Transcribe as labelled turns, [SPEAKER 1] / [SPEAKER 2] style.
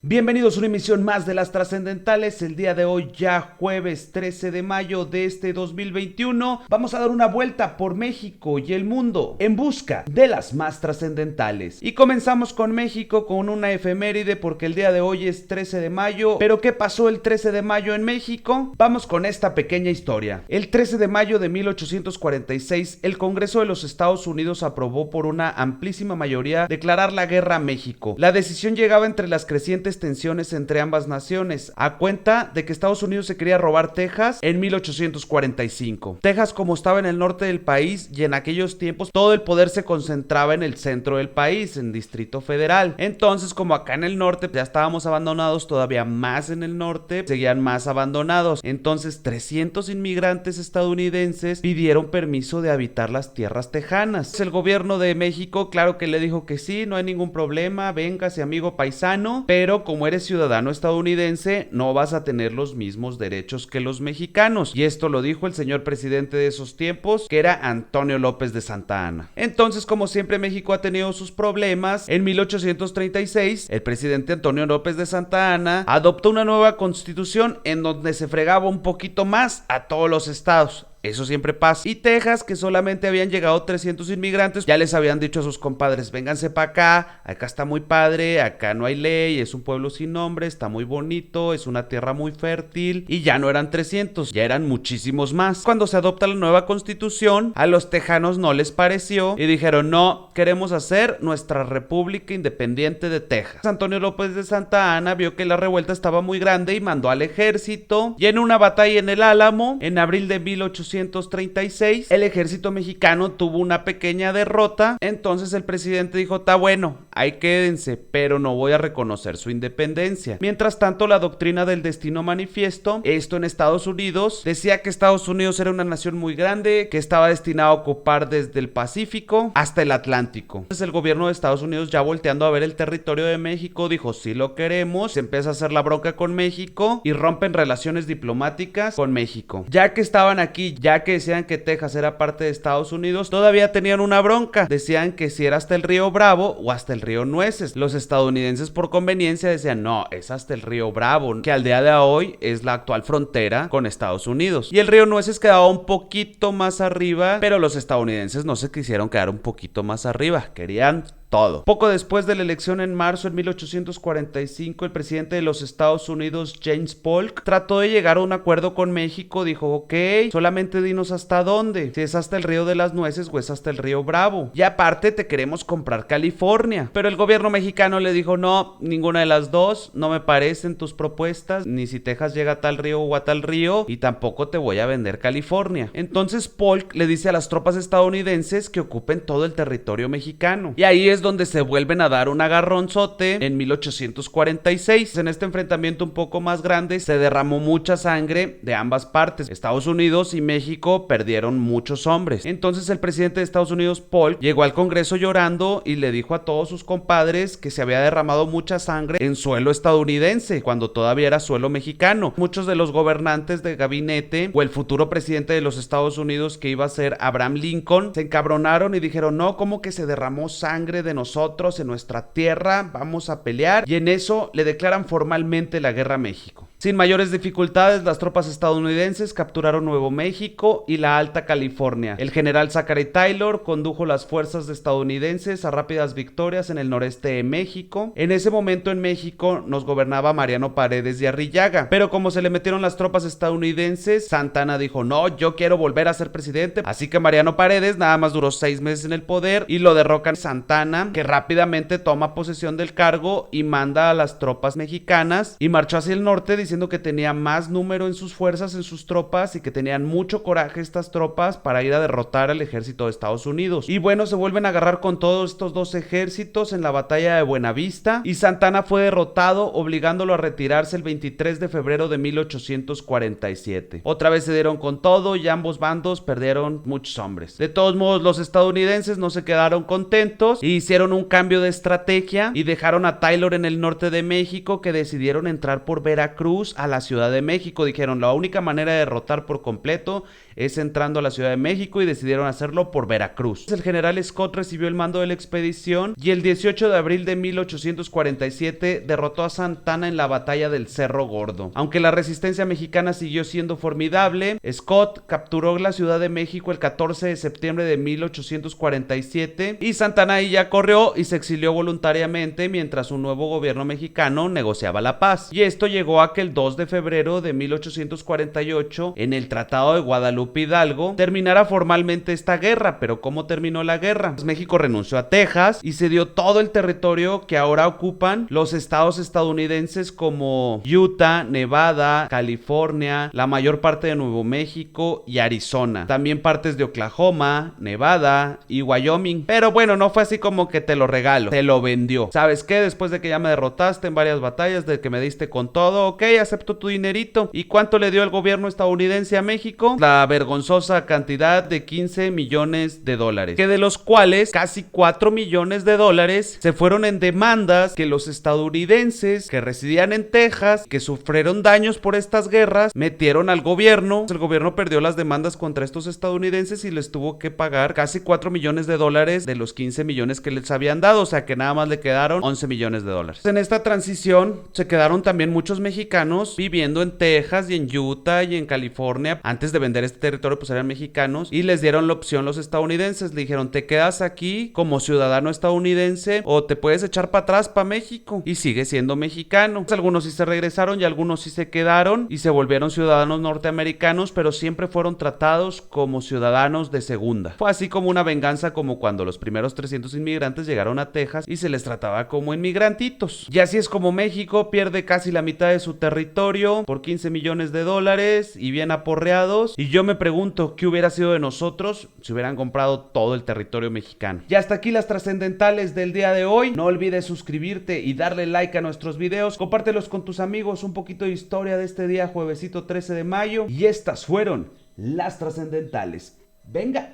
[SPEAKER 1] Bienvenidos a una emisión más de Las Trascendentales. El día de hoy, ya jueves 13 de mayo de este 2021, vamos a dar una vuelta por México y el mundo en busca de las más trascendentales. Y comenzamos con México con una efeméride porque el día de hoy es 13 de mayo. ¿Pero qué pasó el 13 de mayo en México? Vamos con esta pequeña historia. El 13 de mayo de 1846, el Congreso de los Estados Unidos aprobó por una amplísima mayoría declarar la guerra a México. La decisión llegaba entre las crecientes tensiones entre ambas naciones, a cuenta de que Estados Unidos se quería robar Texas en 1845. Texas, como estaba en el norte del país y en aquellos tiempos todo el poder se concentraba en el centro del país, en Distrito Federal. Entonces, como acá en el norte ya estábamos abandonados, todavía más en el norte seguían más abandonados. Entonces 300 inmigrantes estadounidenses pidieron permiso de habitar las tierras tejanas. El gobierno de México, claro que le dijo que sí, no hay ningún problema, véngase amigo paisano, pero como eres ciudadano estadounidense no vas a tener los mismos derechos que los mexicanos. Y esto lo dijo el señor presidente de esos tiempos, que era Antonio López de Santa Anna. Entonces, como siempre México ha tenido sus problemas, en 1836 el presidente Antonio López de Santa Anna adoptó una nueva constitución en donde se fregaba un poquito más a todos los estados. Eso siempre pasa. Y Texas, que solamente habían llegado 300 inmigrantes, ya les habían dicho a sus compadres, vénganse para acá está muy padre, acá no hay ley, es un pueblo sin nombre, está muy bonito, es una tierra muy fértil. Y ya no eran 300, ya eran muchísimos más. Cuando se adopta la nueva constitución, a los tejanos no les pareció y dijeron, no, queremos hacer nuestra república independiente de Texas. Antonio López de Santa Anna vio que la revuelta estaba muy grande y mandó al ejército, y en una batalla en el Álamo, en abril de 1836, el ejército mexicano tuvo una pequeña derrota. Entonces el presidente dijo, está bueno, ahí quédense, pero no voy a reconocer su independencia. Mientras tanto, la doctrina del destino manifiesto, esto en Estados Unidos, decía que Estados Unidos era una nación muy grande, que estaba destinado a ocupar desde el Pacífico hasta el Atlántico. Entonces el gobierno de Estados Unidos, ya volteando a ver el territorio de México, dijo, sí lo queremos. Se empieza a hacer la bronca con México y rompen relaciones diplomáticas con México. Ya que estaban aquí, ya que decían que Texas era parte de Estados Unidos, todavía tenían una bronca. Decían que si era hasta el río Bravo o hasta el río Nueces. Los estadounidenses, por conveniencia, decían, no, es hasta el río Bravo, que al día de hoy es la actual frontera con Estados Unidos. Y el río Nueces quedaba un poquito más arriba, pero los estadounidenses no se quisieron quedar un poquito más arriba, querían todo. Poco después de la elección en marzo de 1845, el presidente de los Estados Unidos, James Polk, trató de llegar a un acuerdo con México. Dijo, ok, solamente dinos hasta dónde, si es hasta el río de las Nueces o es hasta el río Bravo. Y aparte te queremos comprar California. Pero el gobierno mexicano le dijo, no, ninguna de las dos, no me parecen tus propuestas, ni si Texas llega a tal río o a tal río, y tampoco te voy a vender California. Entonces Polk le dice a las tropas estadounidenses que ocupen todo el territorio mexicano. Y ahí es donde se vuelven a dar un agarronzote en 1846. En este enfrentamiento un poco más grande se derramó mucha sangre de ambas partes. Estados Unidos y México perdieron muchos hombres. Entonces el presidente de Estados Unidos, Polk, llegó al Congreso llorando y le dijo a todos sus compadres que se había derramado mucha sangre en suelo estadounidense cuando todavía era suelo mexicano. Muchos de los gobernantes de gabinete o el futuro presidente de los Estados Unidos, que iba a ser Abraham Lincoln, se encabronaron y dijeron, no, ¿cómo que se derramó sangre de nosotros en nuestra tierra? Vamos a pelear. Y en eso le declaran formalmente la guerra a México. Sin mayores dificultades, las tropas estadounidenses capturaron Nuevo México y la Alta California. El general Zachary Taylor condujo las fuerzas estadounidenses a rápidas victorias en el noreste de México. En ese momento en México nos gobernaba Mariano Paredes de Arrillaga, pero como se le metieron las tropas estadounidenses, Santa Anna dijo, no, yo quiero volver a ser presidente. Así que Mariano Paredes nada más duró 6 meses en el poder y lo derrocan Santa Anna, que rápidamente toma posesión del cargo y manda a las tropas mexicanas y marchó hacia el norte diciendo que tenía más número en sus fuerzas, en sus tropas, y que tenían mucho coraje estas tropas para ir a derrotar al ejército de Estados Unidos. Y bueno, se vuelven a agarrar con todos estos dos ejércitos en la batalla de Buenavista y Santa Anna fue derrotado, obligándolo a retirarse el 23 de febrero de 1847. Otra vez se dieron con todo y ambos bandos perdieron muchos hombres. De todos modos, los estadounidenses no se quedaron contentos y hicieron un cambio de estrategia y dejaron a Taylor en el norte de México, que decidieron entrar por Veracruz Veracruz a la Ciudad de México. Dijeron, la única manera de derrotar por completo es entrando a la Ciudad de México, y decidieron hacerlo por Veracruz. El general Scott recibió el mando de la expedición y el 18 de abril de 1847 derrotó a Santa Anna en la batalla del Cerro Gordo. Aunque la resistencia mexicana siguió siendo formidable, Scott capturó la Ciudad de México el 14 de septiembre de 1847 y Santa Anna ya corrió y se exilió voluntariamente mientras un nuevo gobierno mexicano negociaba la paz. Y esto llegó a que el 2 de febrero de 1848, en el Tratado de Guadalupe Hidalgo, terminara formalmente esta guerra. Pero ¿cómo terminó la guerra? Pues México renunció a Texas y se dio todo el territorio que ahora ocupan los estados estadounidenses como Utah, Nevada, California, la mayor parte de Nuevo México y Arizona. También partes de Oklahoma, Nevada y Wyoming. Pero bueno, no fue así como que te lo regalo, te lo vendió. ¿Sabes qué? Después de que ya me derrotaste en varias batallas, de que me diste con todo, ok, acepto tu dinerito. ¿Y cuánto le dio el gobierno estadounidense a México? La vergonzosa cantidad de 15 millones de dólares, que de los cuales casi 4 millones de dólares se fueron en demandas que los estadounidenses que residían en Texas, que sufrieron daños por estas guerras, metieron al gobierno. El gobierno perdió las demandas contra estos estadounidenses y les tuvo que pagar casi 4 millones de dólares de los 15 millones que les habían dado, o sea que nada más le quedaron 11 millones de dólares. En esta transición se quedaron también muchos mexicanos viviendo en Texas y en Utah y en California. Antes de vender este territorio, pues eran mexicanos, y les dieron la opción los estadounidenses. Le dijeron, te quedas aquí como ciudadano estadounidense o te puedes echar para atrás para México y sigues siendo mexicano. Algunos sí se regresaron y algunos sí se quedaron y se volvieron ciudadanos norteamericanos, pero siempre fueron tratados como ciudadanos de segunda. Fue así como una venganza, como cuando los primeros 300 inmigrantes llegaron a Texas y se les trataba como inmigrantitos. Y así es como México pierde casi la mitad de su territorio por 15 millones de dólares y bien aporreados. Y yo me pregunto, ¿qué hubiera sido de nosotros si hubieran comprado todo el territorio mexicano? Y hasta aquí las trascendentales del día de hoy. No olvides suscribirte y darle like a nuestros videos. Compártelos con tus amigos, un poquito de historia de este día, juevesito 13 de mayo. Y estas fueron las trascendentales. ¡Venga!